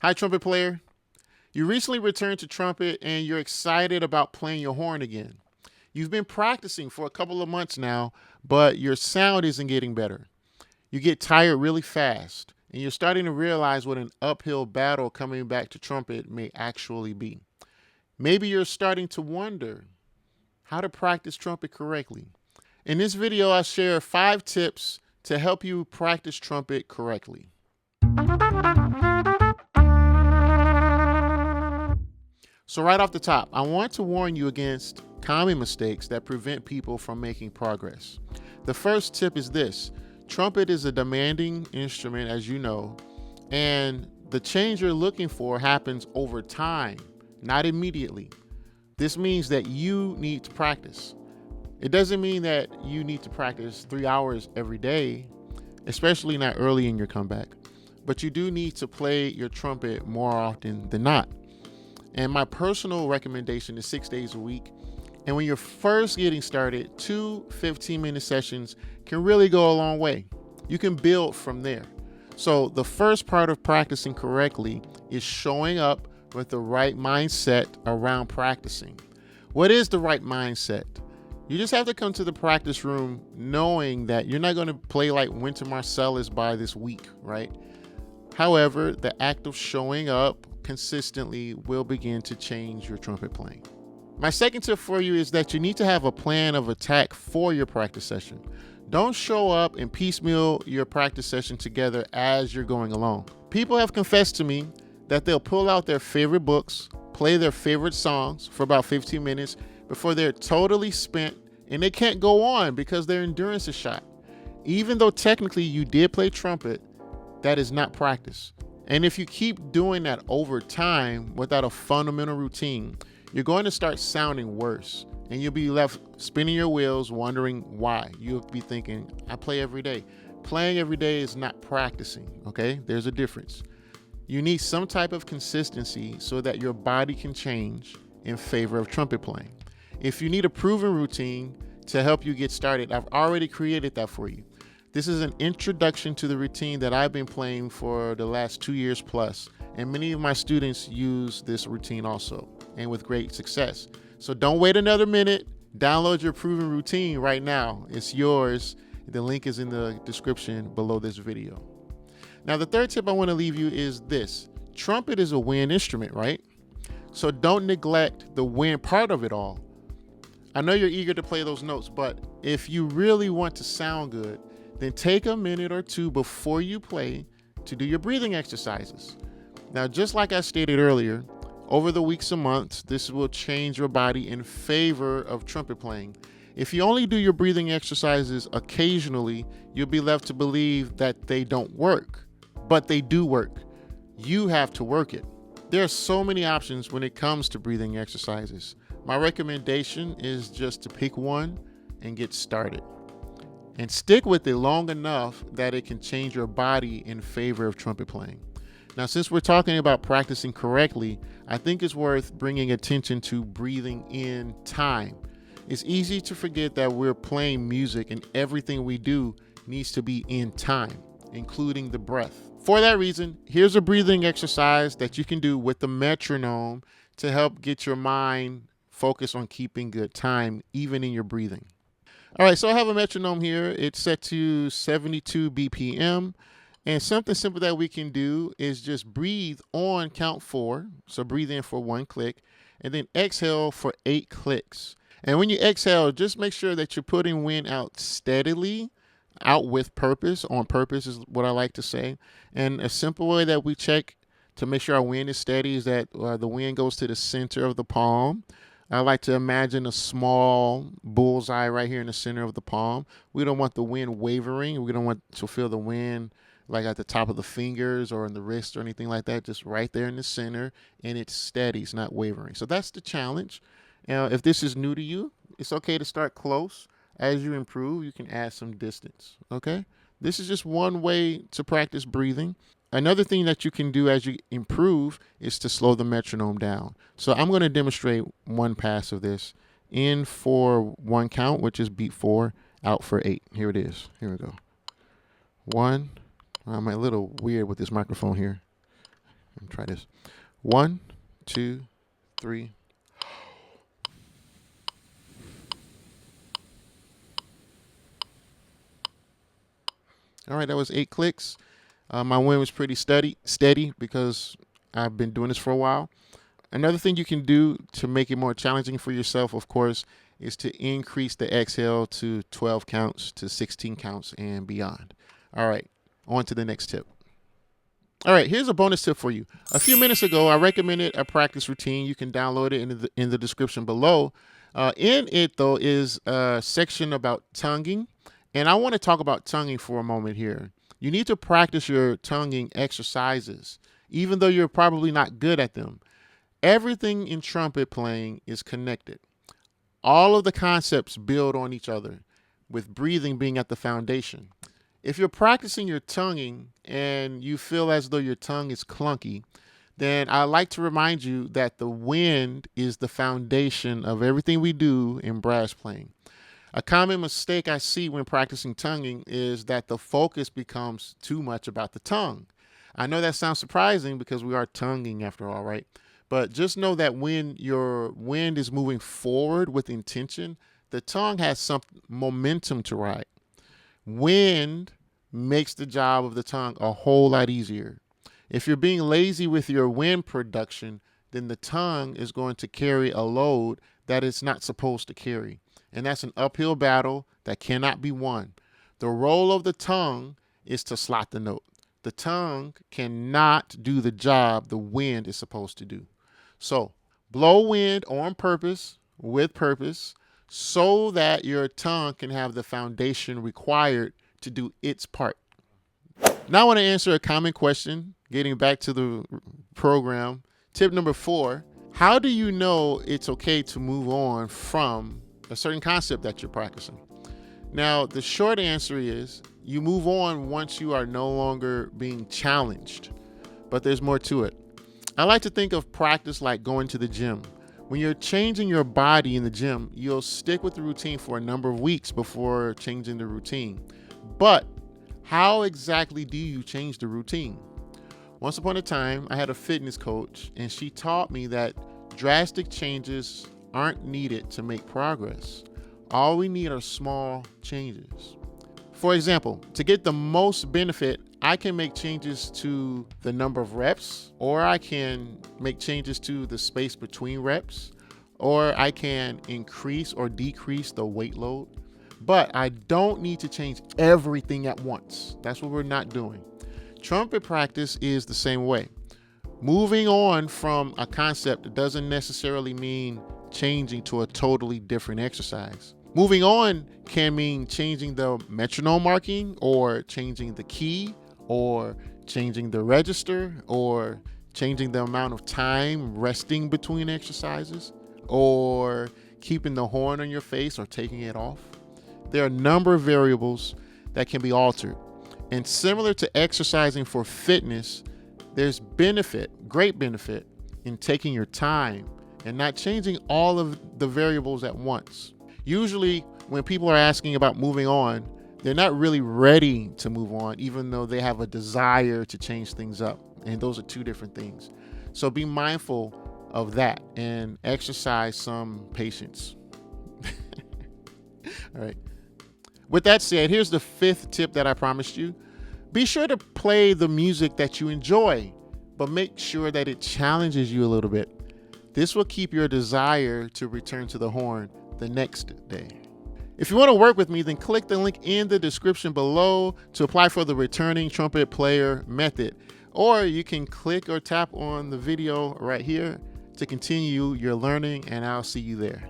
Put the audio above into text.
Hi, trumpet player. You recently returned to trumpet and you're excited about playing your horn again. You've been practicing for a couple of months now, but your sound isn't getting better. You get tired really fast, and you're starting to realize what an uphill battle coming back to trumpet may actually be. Maybe you're starting to wonder how to practice trumpet correctly. In this video, I'll share 5 tips to help you practice trumpet correctly. So right off the top, I want to warn you against common mistakes that prevent people from making progress. The first tip is this: trumpet is a demanding instrument, as you know, and the change you're looking for happens over time, not immediately. This means that you need to practice. It doesn't mean that you need to practice 3 hours every day, especially not early in your comeback, but you do need to play your trumpet more often than not. And my personal recommendation is 6 days a week. And when you're first getting started, 2 15-minute sessions can really go a long way. You can build from there. So the first part of practicing correctly is showing up with the right mindset around practicing. What is the right mindset? You just have to come to the practice room knowing that you're not going to play like Winter Marsalis by this week, right? However, the act of showing up consistently will begin to change your trumpet playing. My second tip for you is that you need to have a plan of attack for your practice session. Don't show up and piecemeal your practice session together as you're going along. People have confessed to me that they'll pull out their favorite books, play their favorite songs for about 15 minutes before they're totally spent and they can't go on because their endurance is shot. Even though technically you did play trumpet, that is not practice. And if you keep doing that over time without a fundamental routine, you're going to start sounding worse and you'll be left spinning your wheels wondering why. You'll be thinking, I play every day. Playing every day is not practicing, okay? There's a difference. You need some type of consistency so that your body can change in favor of trumpet playing. If you need a proven routine to help you get started, I've already created that for you. This is an introduction to the routine that I've been playing for the last 2 years plus, and many of my students use this routine also, and with great success. So don't wait another minute. Download your proven routine right now. It's yours. The link is in the description below this video. Now, the third tip I want to leave you is this. Trumpet is a wind instrument, right? So don't neglect the wind part of it all. I know you're eager to play those notes, but if you really want to sound good, then take a minute or two before you play to do your breathing exercises. Now, just like I stated earlier, over the weeks and months, this will change your body in favor of trumpet playing. If you only do your breathing exercises occasionally, you'll be left to believe that they don't work, but they do work. You have to work it. There are so many options when it comes to breathing exercises. My recommendation is just to pick one and get started. And stick with it long enough that it can change your body in favor of trumpet playing. Now, since we're talking about practicing correctly, I think it's worth bringing attention to breathing in time. It's easy to forget that we're playing music and everything we do needs to be in time, including the breath. For that reason, here's a breathing exercise that you can do with the metronome to help get your mind focused on keeping good time, even in your breathing. All right, so I have a metronome here. It's set to 72 BPM. And something simple that we can do is just breathe on count 4. So breathe in for 1 click and then exhale for 8 clicks. And when you exhale, just make sure that you're putting wind out steadily, out with purpose. On purpose is what I like to say. And a simple way that we check to make sure our wind is steady is that the wind goes to the center of the palm. I like to imagine a small bullseye right here in the center of the palm. We don't want the wind wavering. We don't want to feel the wind like at the top of the fingers or in the wrist or anything like that. Just right there in the center, and it's steady. It's not wavering. So that's the challenge. If this is new to you, it's okay to start close. As you improve, you can add some distance. Okay? This is just one way to practice breathing. Another thing that you can do as you improve is to slow the metronome down. So I'm going to demonstrate one pass of this. In for 1 count, which is beat 4, out for 8. Here it is. Here we go. 1. I'm a little weird with this microphone here. Let me try this. 1, 2, 3. All right, that was 8 clicks. My wind was pretty steady because I've been doing this for a while. Another thing you can do to make it more challenging for yourself, of course, is to increase the exhale to 12 counts, to 16 counts, and beyond. All right, on to the next tip. All right, here's a bonus tip for you. A few minutes ago, I recommended a practice routine. You can download it in the description below. In it, though, is a section about tonguing. And I want to talk about tonguing for a moment here. You need to practice your tonguing exercises, even though you're probably not good at them. Everything in trumpet playing is connected. All of the concepts build on each other, with breathing being at the foundation. If you're practicing your tonguing and you feel as though your tongue is clunky, then I'd like to remind you that the wind is the foundation of everything we do in brass playing. A common mistake I see when practicing tonguing is that the focus becomes too much about the tongue. I know that sounds surprising because we are tonguing after all, right? But just know that when your wind is moving forward with intention, the tongue has some momentum to ride. Wind makes the job of the tongue a whole lot easier. If you're being lazy with your wind production, then the tongue is going to carry a load that it's not supposed to carry. And that's an uphill battle that cannot be won. The role of the tongue is to slot the note. The tongue cannot do the job the wind is supposed to do. So blow wind on purpose, with purpose, so that your tongue can have the foundation required to do its part. Now I want to answer a common question, getting back to the program. Tip number 4, how do you know it's okay to move on from a certain concept that you're practicing? Now, the short answer is you move on once you are no longer being challenged, but there's more to it. I like to think of practice like going to the gym. When you're changing your body in the gym, you'll stick with the routine for a number of weeks before changing the routine. But how exactly do you change the routine? Once upon a time, I had a fitness coach, and she taught me that drastic changes aren't needed to make progress. All we need are small changes. For example, to get the most benefit, I can make changes to the number of reps, or I can make changes to the space between reps, or I can increase or decrease the weight load. But I don't need to change everything at once. That's what we're not doing. Trumpet practice is the same way. Moving on from a concept doesn't necessarily mean changing to a totally different exercise. Moving on can mean changing the metronome marking, or changing the key, or changing the register, or changing the amount of time resting between exercises, or keeping the horn on your face or taking it off. There are a number of variables that can be altered. And similar to exercising for fitness, there's great benefit in taking your time and not changing all of the variables at once. Usually, when people are asking about moving on, they're not really ready to move on, even though they have a desire to change things up. And those are two different things. So be mindful of that and exercise some patience. All right. With that said, here's the 5th tip that I promised you. Be sure to play the music that you enjoy, but make sure that it challenges you a little bit. This will keep your desire to return to the horn the next day. If you want to work with me, then click the link in the description below to apply for the returning trumpet player method. Or you can click or tap on the video right here to continue your learning, and I'll see you there.